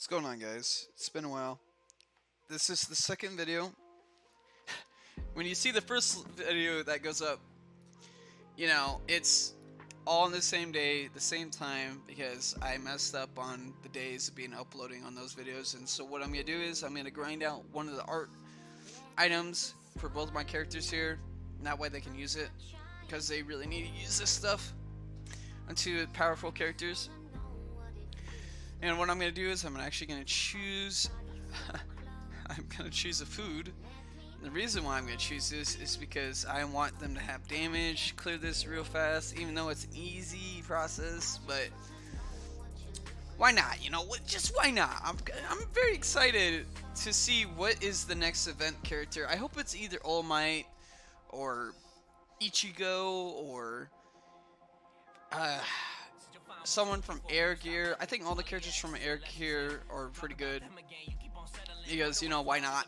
What's going on, guys? It's been a while. This is the second video. When you see the first video that goes up, it's all on the same day, the same time, because I messed up on the days of being uploading on those videos. And so what I'm going to do is I'm going to grind out one of the art items for both my characters here. And that way they can use it, because they really need to use this stuff onto powerful characters. And what I'm going to do is I'm actually going to choose I'm going to choose a food. And the reason why I'm going to choose this is because I want them to have damage, clear this real fast, even though it's an easy process, but why not? Just why not? I'm very excited to see what is the next event character. I hope it's either All Might or Ichigo or someone from Air Gear. I think all the characters from Air Gear are pretty good because, why not?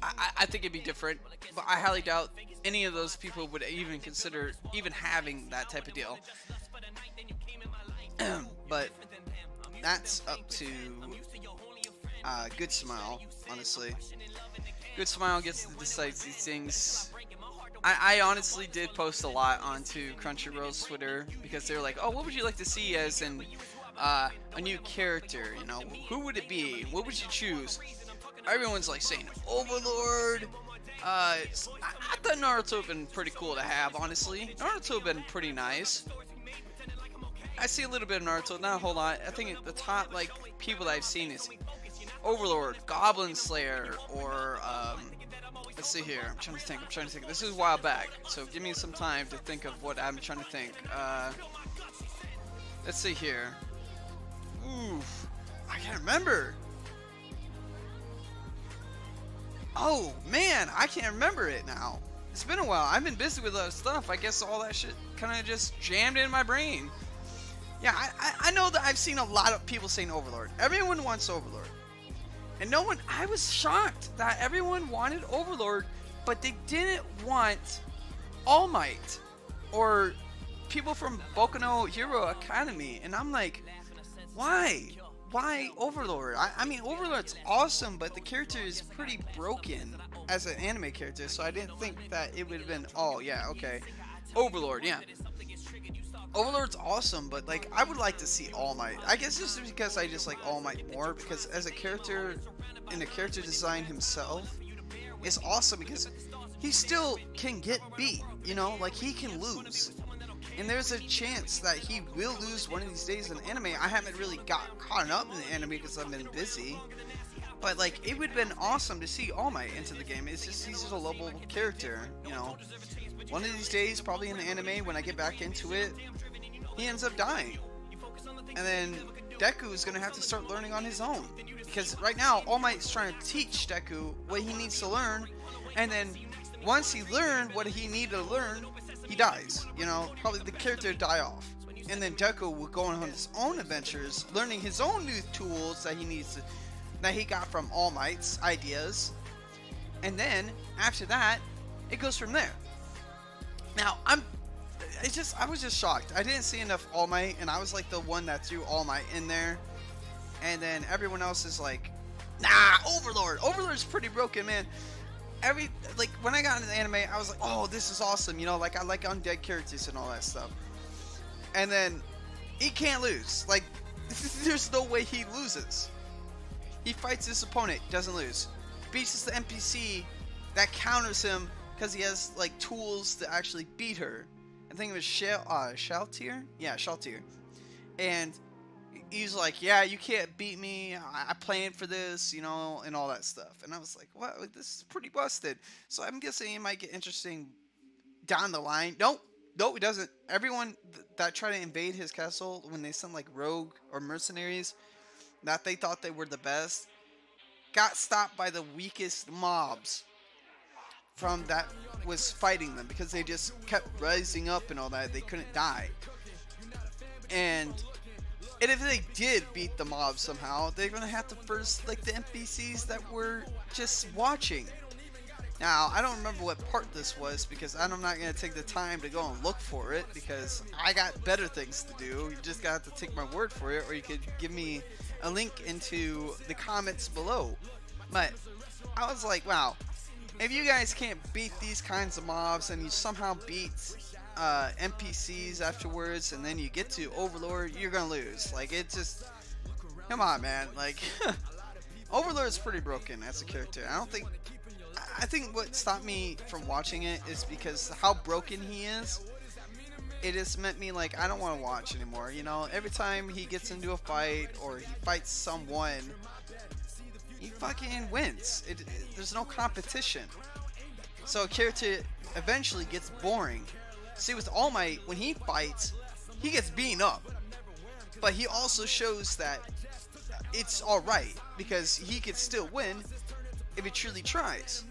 I think it'd be different, but I highly doubt any of those people would even consider even having that type of deal. But that's up to Good Smile, honestly. Good Smile gets to decide these things. I honestly did post a lot onto Crunchyroll's Twitter because they were like, oh, what would you like to see as in a new character? Who would it be? What would you choose? Everyone's like saying Overlord. I thought Naruto would have been pretty cool to have, honestly. Naruto would have been pretty nice. I see a little bit of Naruto, not a whole lot. I think the top people that I've seen is Overlord, Goblin Slayer, or let's see here. I'm trying to think. This is a while back, so give me some time to think of what I'm trying to think. Let's see here. Oof, I can't remember. Oh man, I can't remember it now. It's been a while. I've been busy with other stuff. I guess all that shit kind of just jammed in my brain. Yeah, I know that I've seen a lot of people saying Overlord. Everyone wants Overlord. And no one, I was shocked that everyone wanted Overlord, but they didn't want All Might or people from Boku no Hero Academy. And I'm like, why? Why Overlord? I mean, Overlord's awesome, but the character is pretty broken as an anime character, so I didn't think that it would have been, oh yeah, okay. Overlord, yeah. Overlord's awesome, but I would like to see All Might. I guess this is because I just like All Might more, because as a character in the character design himself, it's awesome because he still can get beat, he can lose. And there's a chance that he will lose one of these days in anime. I haven't really got caught up in the anime because I've been busy. But it would have been awesome to see All Might into the game. It's just he's just a lovable character, One of these days, probably in the anime, when I get back into it, he ends up dying. And then Deku is going to have to start learning on his own. Because right now, All Might is trying to teach Deku what he needs to learn. And then once he learned what he needed to learn, he dies. Probably the character would die off. And then Deku will go on his own adventures, learning his own new tools that he needs to, that he got from All Might's ideas. And then, after that, it goes from there. Now, I was just shocked. I didn't see enough All Might, and I was like the one that threw All Might in there. And then everyone else is like, nah, Overlord. Overlord's pretty broken, man. When I got into the anime, I was like, oh, this is awesome. I like undead characters and all that stuff. And then he can't lose. There's no way he loses. He fights his opponent, doesn't lose. Beats the NPC that counters him because he has tools to actually beat her. I think it was Shaltier? Yeah, Shaltier. And he's like, yeah, you can't beat me. I planned for this, and all that stuff. And I was like, what? This is pretty busted. So I'm guessing it might get interesting down the line. Nope, it doesn't. Everyone that tried to invade his castle, when they sent rogue or mercenaries that they thought they were the best, got stopped by the weakest mobs from that was fighting them, because they just kept rising up and all that. They couldn't die. And if they did beat the mob somehow, they're gonna have to first the NPCs that were just watching. Now, I don't remember what part this was because I'm not going to take the time to go and look for it because I got better things to do. You just got to take my word for it, or you could give me a link into the comments below. But I was like, wow, if you guys can't beat these kinds of mobs and you somehow beat NPCs afterwards and then you get to Overlord, you're going to lose. Like, it just, come on, man. Like, Overlord is pretty broken as a character. I think what stopped me from watching it is because how broken he is. It just meant me like I don't want to watch anymore. You know, every time he gets into a fight or he fights someone, he fucking wins. There's no competition. So a character eventually gets boring. See, with All Might, when he fights, he gets beaten up, but he also shows that it's all right because he could still win if he truly tries.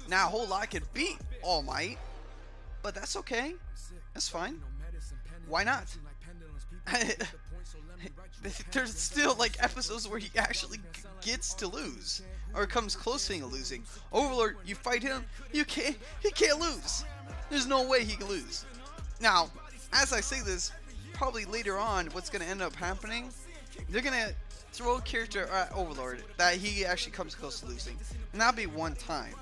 Now, a whole lot could beat All Might, but that's okay. That's fine. Why not? There's still like episodes where he actually gets to lose or comes close to losing. Overlord, you fight him, he can't lose. There's no way he can lose. Now, as I say this, probably later on, what's going to end up happening? They're going to throw a character at Overlord that he actually comes close to losing, and that'll be one time.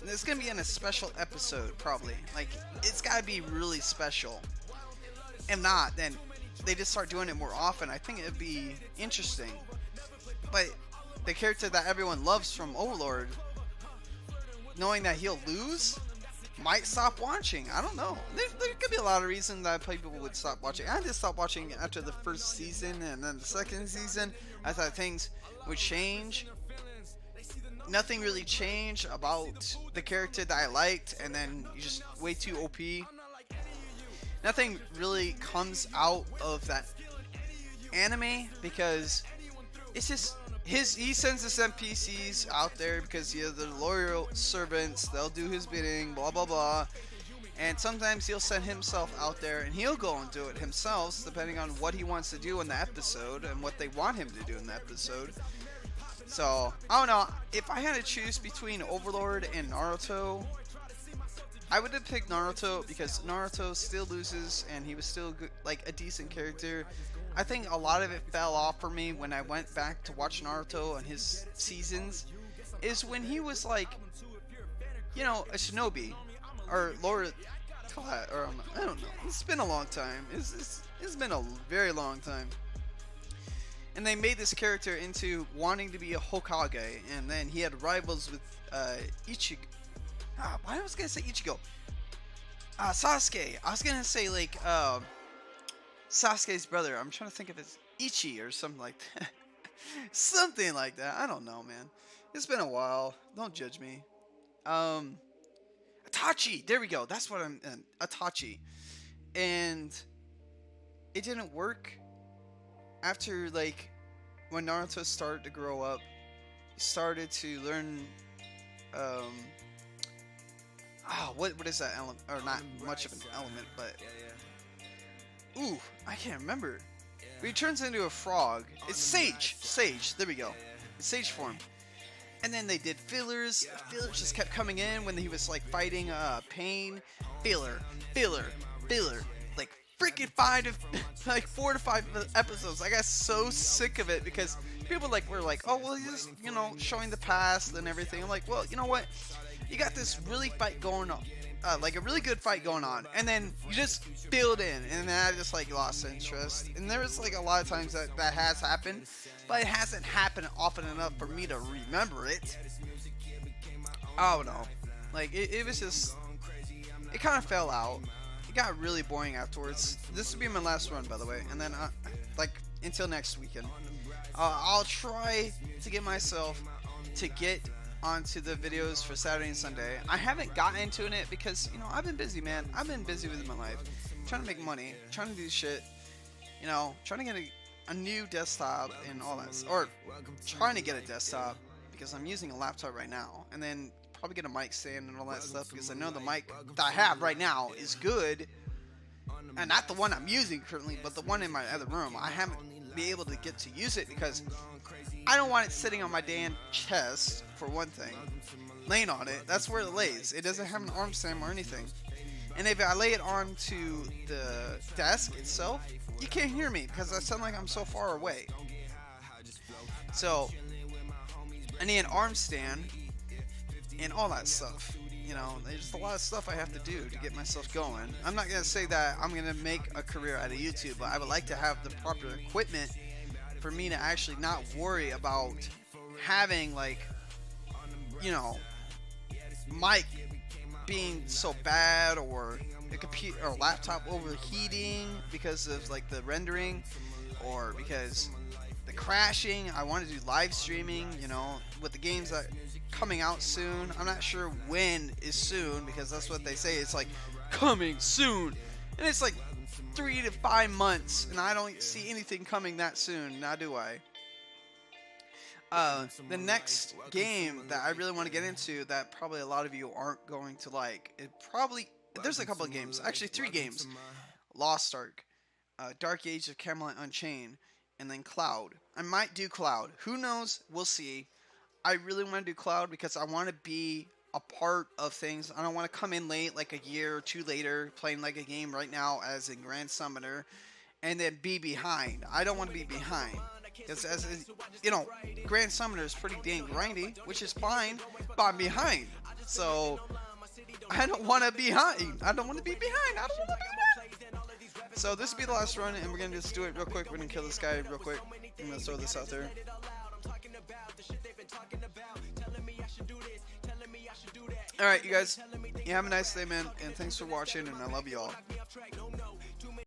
And it's going to be in a special episode, probably. Like, it's got to be really special. If not, then they just start doing it more often. I think it'd be interesting. But the character that everyone loves from Overlord, knowing that he'll lose, might stop watching. I don't know. There could be a lot of reasons that people would stop watching. I just stopped watching after the first season and then the second season. I thought things would change. Nothing really changed about the character that I liked, and then you just way too OP. Nothing really comes out of that anime because it's just he sends his NPCs out there because they're loyal servants. They'll do his bidding, blah blah blah. And sometimes he'll send himself out there and he'll go and do it himself, depending on what he wants to do in the episode and what they want him to do in the episode. So, I don't know, if I had to choose between Overlord and Naruto, I would have picked Naruto because Naruto still loses and he was still good, like a decent character. I think a lot of it fell off for me when I went back to watch Naruto and his seasons, is when he was like, you know, a shinobi, or Lord, or I don't know, it's been a long time, it's been a very long time. And they made this character into wanting to be a Hokage, and then he had rivals with Ichigo. Why was I gonna say Ichigo? Sasuke. I was gonna say like Sasuke's brother. I'm trying to think if it's Ichi or something like that. Something like that. I don't know, man. It's been a while. Don't judge me. Itachi. There we go. That's what I'm. Itachi. And it didn't work. After, like, when Naruto started to grow up, he started to learn, what is that element, or not much of an element, but, ooh, I can't remember. But he turns into a frog. It's Sage, there we go. It's Sage form. And then they did fillers. Fillers just kept coming in when he was, like, fighting, Pain. Filler. Like, freaking 4 to 5 episodes. I got so sick of it because people were like, oh well, he's just, you know, showing the past and everything. I'm like, well, you know what? You got this really fight going on, like a really good fight going on, and then you just filled in, and then I just like lost interest. And there was like a lot of times that has happened, but it hasn't happened often enough for me to remember it. I don't know. Like it was just, it kind of fell out. It got really boring afterwards. This will be my last run, by the way, and then like until next weekend, I'll try to get myself to get onto the videos for Saturday and Sunday. I haven't gotten into it because, you know, I've been busy, man. I've been busy with my life, trying to make money, trying to do shit, you know, trying to get a new desktop and all that, or trying to get a desktop because I'm using a laptop right now, and then probably get a mic stand and all that stuff because I know the mic that I have right now is good, and not the one I'm using currently, but the one in my other room. I haven't be able to get to use it, because I don't want it sitting on my damn chest, for one thing. Laying on it, that's where it lays. It doesn't have an arm stem or anything. And if I lay it onto the desk itself, you can't hear me because I sound like I'm so far away. So I need an arm stand and all that stuff. You know, there's a lot of stuff I have to do to get myself going. I'm not going to say that I'm going to make a career out of YouTube, but I would like to have the proper equipment for me to actually not worry about having, like, you know, mic being so bad, or a computer or laptop overheating because of like the rendering, or because the crashing. I want to do live streaming, you know, with the games that coming out soon. I'm not sure when is soon, because that's what they say. It's like coming soon, and it's like 3 to 5 months, and I don't see anything coming that soon. Now do I? The next game that I really want to get into, that probably a lot of you aren't going to like, there's a couple of games, actually 3 games: Lost Ark, Dark Age of Camelot Unchained, and then Cloud. I might do Cloud. Who knows? We'll see. I really want to do Cloud because I want to be a part of things. I don't want to come in late, like a year or 2 later, playing like a game right now as in Grand Summoner, and then be behind. I don't want to be behind. Because, as you know, Grand Summoner is pretty dang grindy, which is fine, but I'm behind. So, I don't want to be behind. I don't want to be behind. I don't want to do that. So, this will be the last run, and we're going to just do it real quick. We're going to kill this guy real quick. I'm going to throw this out there. Alright, you guys. You have a nice day, man. And thanks for watching, and I love you all.